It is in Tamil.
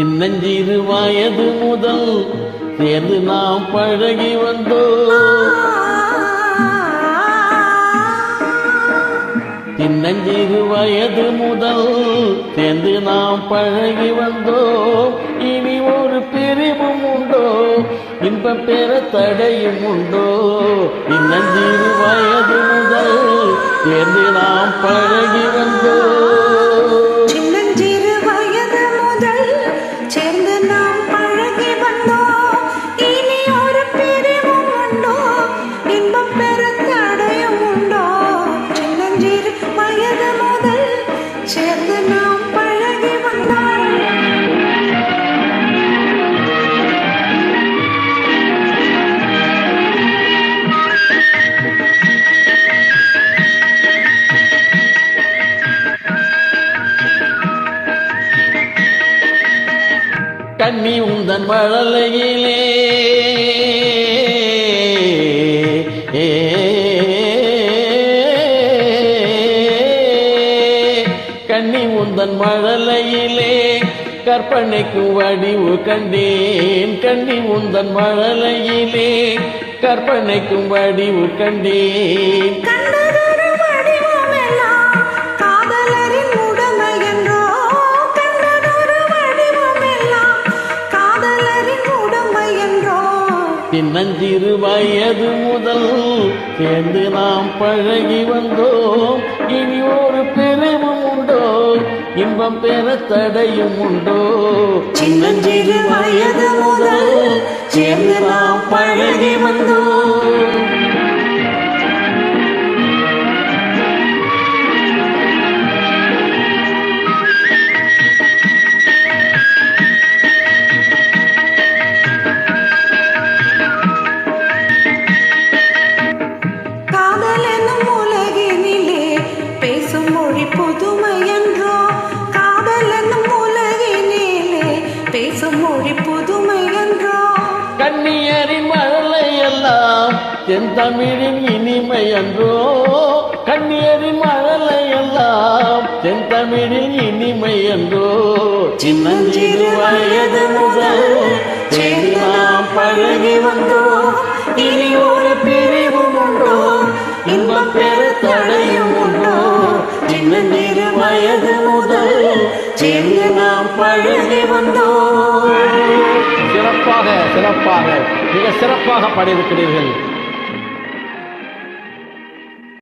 சின்னஞ்சிறு வயது முதல் சேர்ந்து நாம் பழகி வந்தோம். சின்னஞ்சிறு வயது முதல் சேர்ந்து நாம் பழகி வந்தோம். இனி ஒரு பிரிவும் உண்டோ, இன்பம் பெற தடையும் உண்டோ? சின்னஞ்சிறு வயது முதல் சேர்ந்து நாம் பழகி வந்தோம். கண்ணி உந்தன் மழலையிலே கண்ணி உந்தன் மழலையிலே கற்பனைக்கு வடிவு கண்டேன். கண்ணி உந்தன் மழலையிலே கற்பனைக்கும் வடிவு கண்டேன். சின்னஞ்சிறு வயது முதல் சேர்ந்து நாம் பழகி வந்தோம். இனி ஒரு பிரிவும் உண்டோ, இன்பம் பெற தடையும் உண்டோ? சின்னஞ்சிறு வயது முதல் சேர்ந்து நாம் பழகி வந்தோம். கண்ணியரின் மழலை எல்லாம் தென்தமிழின் இனிமை என்றோ. கண்ணியரின் மழலை எல்லாம் தென்தமிழின் இனிமை என்றோ. சின்னஞ்சிறு வயது முதல் சேர்ந்து நாம் பழகி வந்தோம். இனி ஒரு பிரிவும் உண்டோ, இன்பம் பெற தடையும் உண்டோ? சின்னஞ்சிறு வயது முதல் சேர்ந்து நாம் பழகி வந்தோம். சிறப்பாக மிக சிறப்பாக பாடியிருக்கிறீர்கள்.